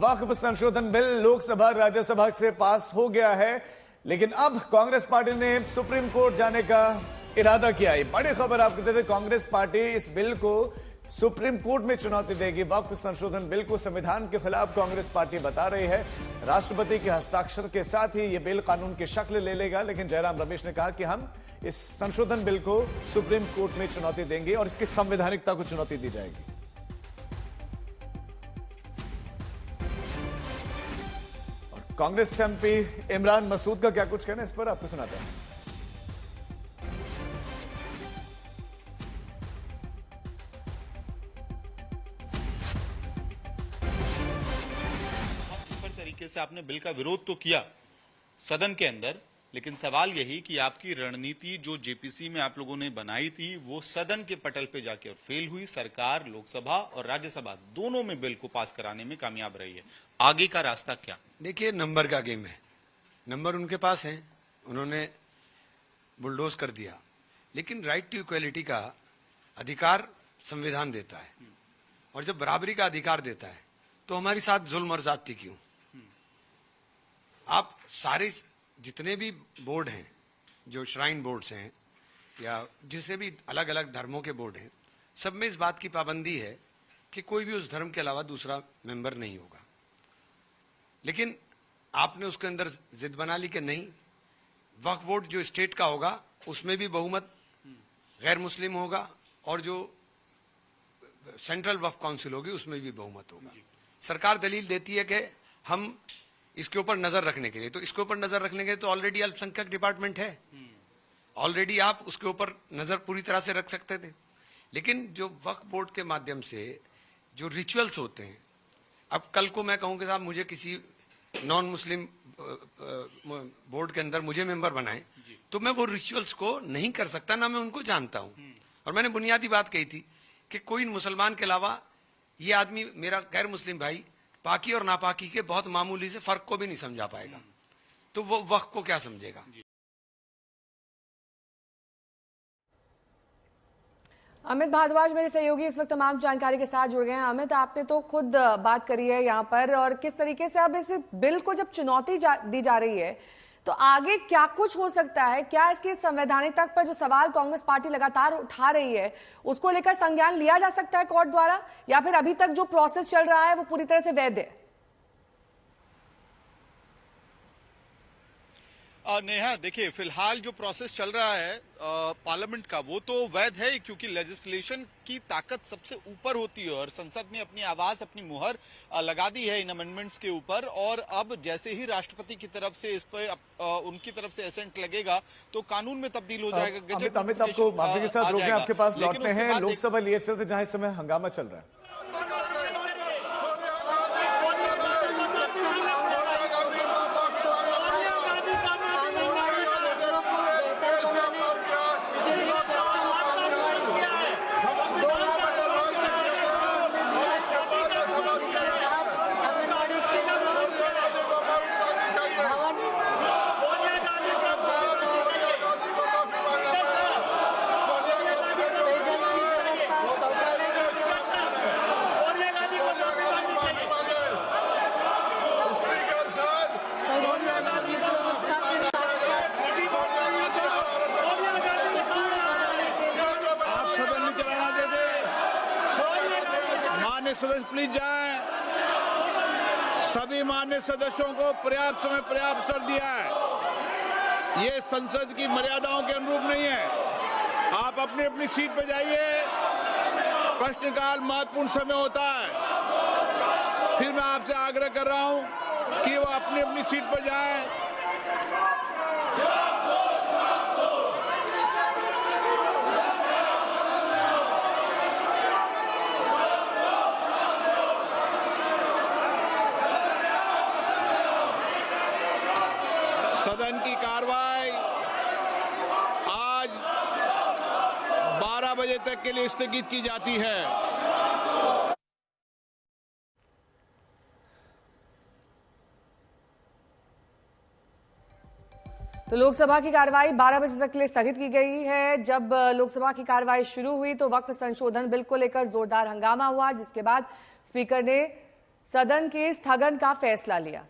वक्फ संशोधन बिल लोकसभा राज्यसभा से पास हो गया है, लेकिन अब कांग्रेस पार्टी ने सुप्रीम कोर्ट जाने का इरादा किया है। बड़ी खबर आपको देते, कांग्रेस पार्टी इस बिल को सुप्रीम कोर्ट में चुनौती देगी। वक्फ संशोधन बिल को संविधान के खिलाफ कांग्रेस पार्टी बता रही है। राष्ट्रपति के हस्ताक्षर के साथ ही यह बिल कानून की शक्ल ले लेगा, लेकिन जयराम रमेश ने कहा कि हम इस संशोधन बिल को सुप्रीम कोर्ट में चुनौती देंगे और इसकी संवैधानिकता को चुनौती दी जाएगी। और कांग्रेस एमपी इमरान मसूद का क्या कुछ कहना इस पर आपको सुनाते हैं। तरीके से आपने बिल का विरोध तो किया सदन के अंदर, लेकिन सवाल यही कि आपकी रणनीति जो जेपीसी में आप लोगों ने बनाई थी वो सदन के पटल पे जाके और फेल हुई। सरकार लोकसभा और राज्यसभा दोनों में बिल को पास कराने में कामयाब रही है। आगे का रास्ता क्या? देखिए, नंबर का गेम है, नंबर उनके पास है, उन्होंने बुलडोज कर दिया, लेकिन राइट टू इक्वलिटी का अधिकार संविधान देता है, और जब बराबरी का अधिकार देता है तो हमारे साथ जुल्म और जाति क्यों? आप सारे जितने भी बोर्ड हैं, जो श्राइन बोर्ड्स हैं या जिसे भी अलग अलग धर्मों के बोर्ड हैं, सब में इस बात की पाबंदी है कि कोई भी उस धर्म के अलावा दूसरा मेंबर नहीं होगा। लेकिन आपने उसके अंदर जिद बना ली कि नहीं, वक्फ बोर्ड जो स्टेट का होगा उसमें भी बहुमत गैर मुस्लिम होगा, और जो सेंट्रल वक्फ काउंसिल होगी उसमें भी बहुमत होगा। सरकार दलील देती है कि हम इसके ऊपर नजर रखने के लिए, तो इसके ऊपर नजर रखने के लिए तो ऑलरेडी अल्पसंख्यक डिपार्टमेंट है, ऑलरेडी आप उसके ऊपर नजर पूरी तरह से रख सकते थे। लेकिन जो वक्फ बोर्ड के माध्यम से जो रिचुअल्स होते हैं, अब कल को मैं कहूँ कि साहब मुझे किसी नॉन मुस्लिम बोर्ड के अंदर मुझे मेंबर बनाए, तो मैं वो रिचुअल्स को नहीं कर सकता, ना मैं उनको जानता हूँ। और मैंने बुनियादी बात कही थी कि कोई मुसलमान के अलावा ये आदमी, मेरा गैर मुस्लिम भाई, पाकी और नापाकी के बहुत मामूली से फर्क को भी नहीं समझा पाएगा, तो वो वक्त को क्या समझेगा? अमित भारद्वाज मेरे सहयोगी इस वक्त तमाम जानकारी के साथ जुड़ गए हैं। अमित, आपने तो खुद बात करी है यहाँ पर, और किस तरीके से अब इस बिल को जब चुनौती दी जा रही है तो आगे क्या कुछ हो सकता है? क्या इसकी संवैधानिकता पर जो सवाल कांग्रेस पार्टी लगातार उठा रही है उसको लेकर संज्ञान लिया जा सकता है कोर्ट द्वारा, या फिर अभी तक जो प्रोसेस चल रहा है वो पूरी तरह से वैध है? नेहा, देखिए, फिलहाल जो प्रोसेस चल रहा है पार्लियामेंट का वो तो वैध है, क्योंकि लेजिस्लेशन की ताकत सबसे ऊपर होती है और संसद ने अपनी आवाज, अपनी मुहर लगा दी है इन अमेंडमेंट्स के ऊपर। और अब जैसे ही राष्ट्रपति की तरफ से इस पर उनकी तरफ से एसेंट लगेगा तो कानून में तब्दील हो जाएगा। अमित, आपको माफी के साथ रोकने आपके पास लौटते हैं। लोकसभा लिए चलते जहां इस समय हंगामा चल रहा है। सदस्य प्लीज जाएं। सभी माननीय सदस्यों को पर्याप्त समय, पर्याप्त अवसर दिया है। ये संसद की मर्यादाओं के अनुरूप नहीं है। आप अपनी अपनी सीट पर जाइए, प्रश्नकाल महत्वपूर्ण समय होता है। फिर मैं आपसे आग्रह कर रहा हूं कि वो अपनी अपनी सीट पर जाएं। सदन की कार्रवाई आज 12 बजे तक के लिए स्थगित की जाती है। तो लोकसभा की कार्रवाई 12 बजे तक के लिए स्थगित की गई है। जब लोकसभा की कार्रवाई शुरू हुई तो वक्फ संशोधन बिल को लेकर जोरदार हंगामा हुआ, जिसके बाद स्पीकर ने सदन के स्थगन का फैसला लिया।